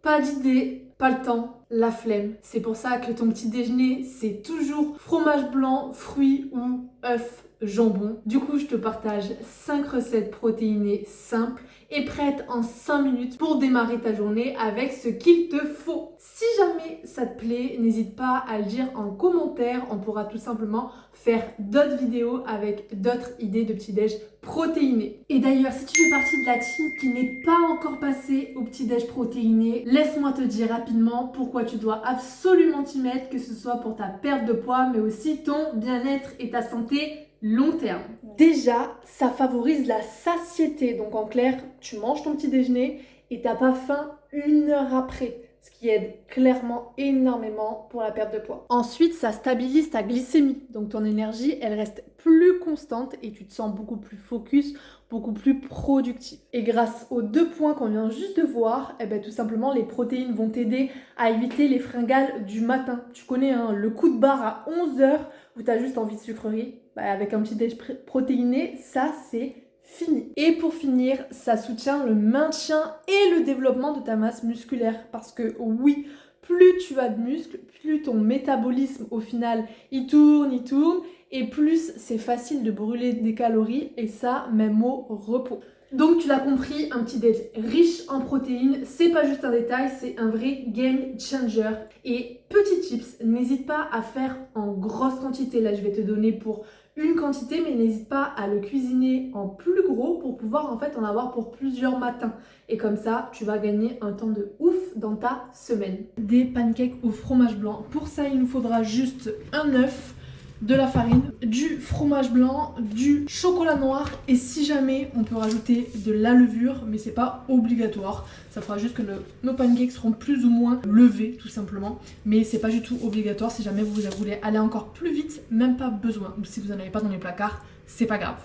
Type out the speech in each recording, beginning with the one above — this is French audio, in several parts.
Pas d'idée, pas le temps, la flemme. C'est pour ça que ton petit déjeuner, c'est toujours fromage blanc, fruits ou œufs, jambon. Du coup, je te partage 5 recettes protéinées simples et prêtes en 5 minutes pour démarrer ta journée avec ce qu'il te faut. Si jamais ça te plaît, n'hésite pas à le dire en commentaire. On pourra tout simplement faire d'autres vidéos avec d'autres idées de petit-déj protéiné. Et d'ailleurs, si tu fais partie de la team qui n'est pas encore passée au petit-déj protéiné, laisse-moi te dire rapidement pourquoi tu dois absolument t'y mettre, que ce soit pour ta perte de poids, mais aussi ton bien-être et ta santé long terme. Déjà, ça favorise la satiété. Donc en clair, tu manges ton petit déjeuner et t'as pas faim 1 heure après. Ce qui aide clairement énormément pour la perte de poids. Ensuite, ça stabilise ta glycémie. Donc ton énergie, elle reste plus constante et tu te sens beaucoup plus focus, beaucoup plus productif. Et grâce aux 2 points qu'on vient juste de voir, tout simplement, les protéines vont t'aider à éviter les fringales du matin. Tu connais le coup de barre à 11 h où tu as juste envie de sucrerie. Avec un petit déj protéiné, ça c'est fini. Et pour finir, ça soutient le maintien et le développement de ta masse musculaire. Parce que oui, plus tu as de muscles, plus ton métabolisme au final il tourne, et plus c'est facile de brûler des calories, et ça même au repos. Donc tu l'as compris, un petit déj riche en protéines, c'est pas juste un détail, c'est un vrai game changer. Et petit tips, n'hésite pas à faire en grosse quantité. Là je vais te donner pour une quantité, mais n'hésite pas à le cuisiner en plus gros pour pouvoir en fait en avoir pour plusieurs matins. Et comme ça, tu vas gagner un temps de ouf dans ta semaine. Des pancakes au fromage blanc. Pour ça, il nous faudra juste un œuf, de la farine, du fromage blanc, du chocolat noir, et si jamais on peut rajouter de la levure, mais c'est pas obligatoire. Ça fera juste que nos pancakes seront plus ou moins levés tout simplement, mais c'est pas du tout obligatoire. Si jamais vous voulez aller encore plus vite, même pas besoin. Ou si vous en avez pas dans les placards, c'est pas grave.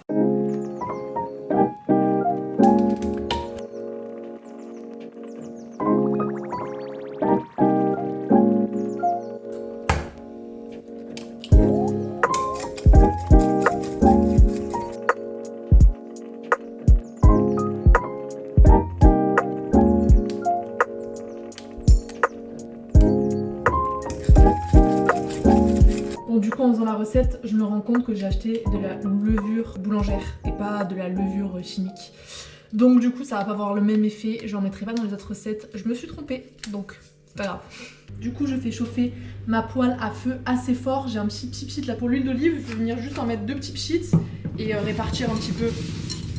Du coup, en faisant la recette, je me rends compte que j'ai acheté de la levure boulangère et pas de la levure chimique. Donc du coup, ça va pas avoir le même effet. Je n'en mettrai pas dans les autres recettes. Je me suis trompée, donc c'est pas grave. Du coup, je fais chauffer ma poêle à feu assez fort. J'ai un petit pchit là pour l'huile d'olive. Je vais venir juste en mettre 2 petits pchits et répartir un petit peu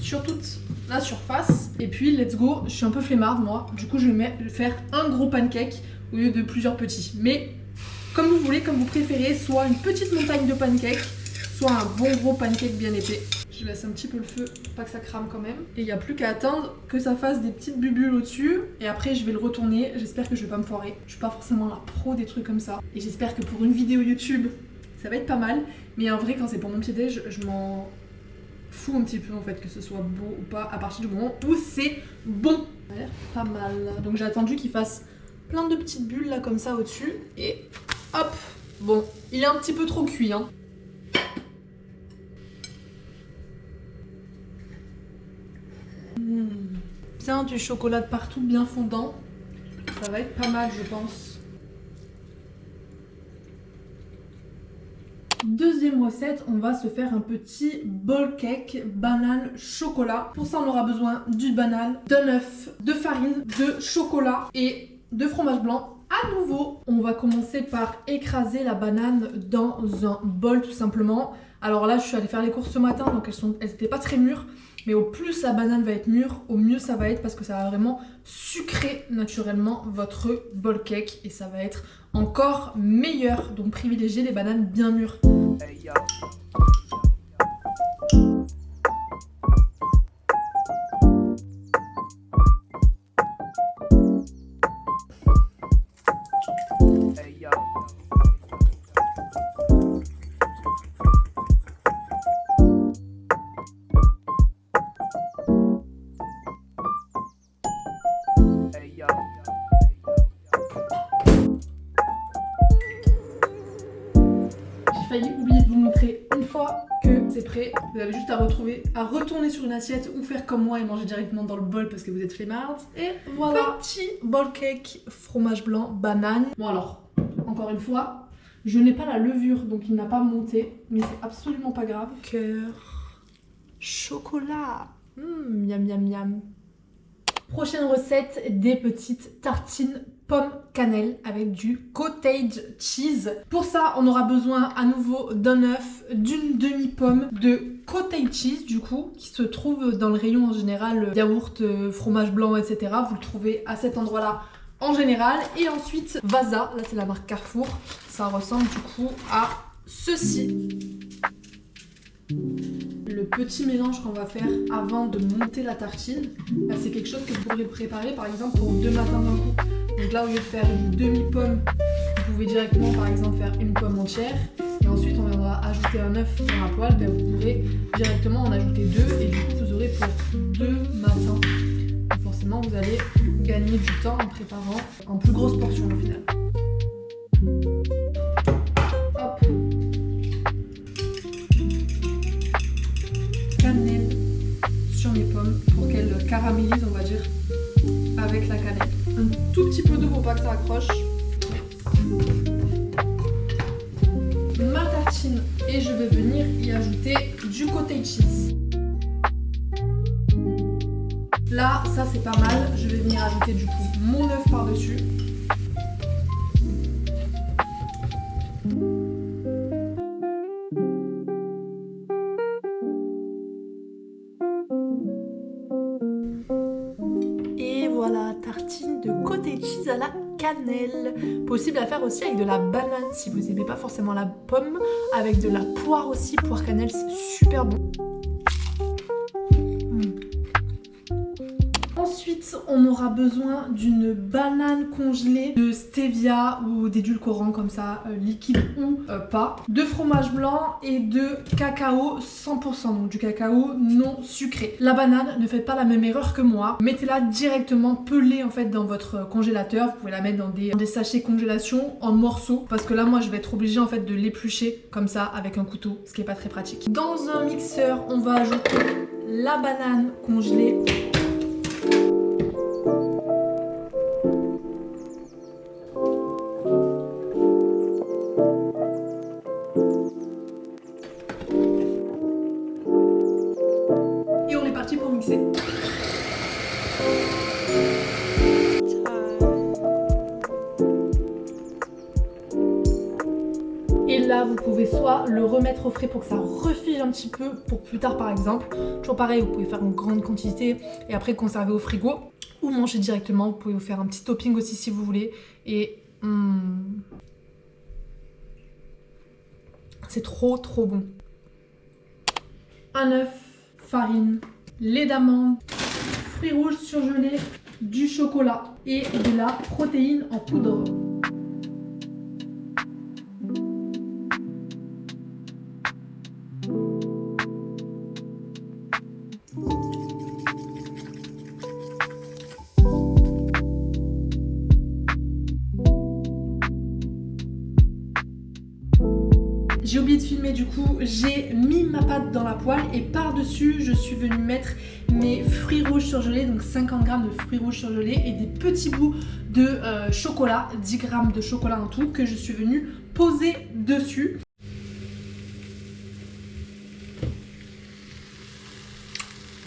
sur toute la surface. Et puis, let's go. Je suis un peu flemmarde, moi. Du coup, je vais faire un gros pancake au lieu de plusieurs petits. Mais comme vous voulez, comme vous préférez, soit une petite montagne de pancakes, soit un bon gros pancake bien épais. Je laisse un petit peu le feu, pas que ça crame quand même. Et il n'y a plus qu'à attendre que ça fasse des petites bulles au-dessus. Et après, je vais le retourner. J'espère que je vais pas me foirer. Je suis pas forcément la pro des trucs comme ça. Et j'espère que pour une vidéo YouTube, ça va être pas mal. Mais en vrai, quand c'est pour mon petit déj, je m'en fous un petit peu en fait que ce soit beau ou pas à partir du moment où c'est bon. Ça a l'air pas mal. Donc j'ai attendu qu'il fasse plein de petites bulles là comme ça au-dessus. Et hop, bon, il est un petit peu trop cuit, hein. Bien du chocolat de partout, bien fondant. Ça va être pas mal, je pense. Deuxième recette, on va se faire un petit bowl cake banane chocolat. Pour ça, on aura besoin d'une banane, d'un œuf, de farine, de chocolat et de fromage blanc. À nouveau, on va commencer par écraser la banane dans un bol tout simplement. Alors là, je suis allée faire les courses ce matin, donc elles étaient pas très mûres. Mais au plus la banane va être mûre, au mieux ça va être parce que ça va vraiment sucrer naturellement votre bowl cake et ça va être encore meilleur. Donc privilégiez les bananes bien mûres. J'ai failli oublier de vous montrer une fois fois que c'est prêt, vous avez juste à retourner sur une assiette ou faire comme moi et manger directement dans le bol parce que vous êtes flemmarde. Et voilà, petit bol cake, fromage blanc, banane. Bon alors, encore une fois, je n'ai pas la levure donc il n'a pas monté, mais c'est absolument pas grave. Cœur, chocolat, miam miam miam. Prochaine recette, des petites tartines pomme cannelle avec du cottage cheese. Pour ça, on aura besoin à nouveau d'un œuf, d'une demi-pomme, de cottage cheese du coup, qui se trouve dans le rayon en général yaourt, fromage blanc, etc. Vous le trouvez à cet endroit-là en général. Et ensuite, Vasa, là c'est la marque Carrefour. Ça ressemble du coup à ceci. Le petit mélange qu'on va faire avant de monter la tartine, c'est quelque chose que vous pourrez préparer par exemple pour 2 matins d'un coup. Donc là, au lieu de faire une demi-pomme, vous pouvez directement par exemple faire une pomme entière. Et ensuite, on viendra ajouter un œuf dans la poêle. Vous pourrez directement en ajouter 2 et du coup, vous aurez pour 2 matins. Donc forcément, vous allez gagner du temps en préparant en plus grosse portion au final. Hop. Cannelle sur mes pommes pour qu'elles caramélisent, on va dire, avec la cannelle. Un tout petit peu d'eau pour pas que ça accroche. Ma tartine et je vais venir y ajouter du cottage cheese. Là, ça c'est pas mal. Je vais venir ajouter du coup mon œuf par-dessus. Et voilà, tartine de cottage cheese à la cannelle. Possible à faire aussi avec de la banane si vous n'aimez pas forcément la pomme. Avec de la poire aussi, poire cannelle, c'est super bon. Ensuite, on aura besoin d'une banane congelée, de stevia ou d'édulcorant comme ça, liquide ou pas, de fromage blanc et de cacao 100%, donc du cacao non sucré. La banane, ne faites pas la même erreur que moi, mettez-la directement pelée en fait dans votre congélateur. Vous pouvez la mettre dans des sachets congélation en morceaux, parce que là moi je vais être obligée en fait de l'éplucher comme ça avec un couteau, ce qui est pas très pratique. Dans un mixeur, on va ajouter la banane congelée. Pour mixer. Et là, vous pouvez soit le remettre au frais pour que ça refile un petit peu pour plus tard par exemple. Toujours pareil, vous pouvez faire une grande quantité et après conserver au frigo ou manger directement. Vous pouvez vous faire un petit topping aussi si vous voulez. Et c'est trop bon. Un œuf, farine, lait d'amande, fruits rouges surgelés, du chocolat et de la protéine en poudre. J'ai oublié de filmer du coup, j'ai mis ma pâte dans la poêle et par-dessus je suis venue mettre mes fruits rouges surgelés, donc 50 g de fruits rouges surgelés et des petits bouts de chocolat, 10 g de chocolat en tout que je suis venue poser dessus.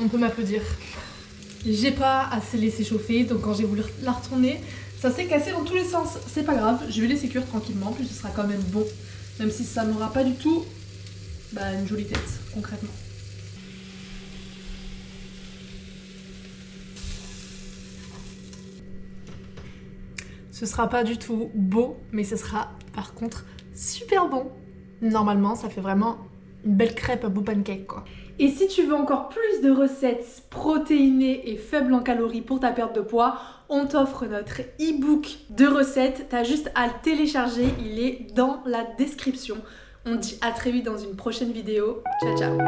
On peut m'applaudir. J'ai pas assez laissé chauffer, donc quand j'ai voulu la retourner, ça s'est cassé dans tous les sens. C'est pas grave, je vais laisser cuire tranquillement, puis ce sera quand même bon. Même si ça n'aura pas du tout une jolie tête, concrètement. Ce sera pas du tout beau, mais ce sera par contre super bon. Normalement, ça fait vraiment une belle crêpe à beau pancake quoi. Et si tu veux encore plus de recettes protéinées et faibles en calories pour ta perte de poids, on t'offre notre e-book de recettes. T'as juste à le télécharger, il est dans la description. On te dit à très vite dans une prochaine vidéo. Ciao ciao.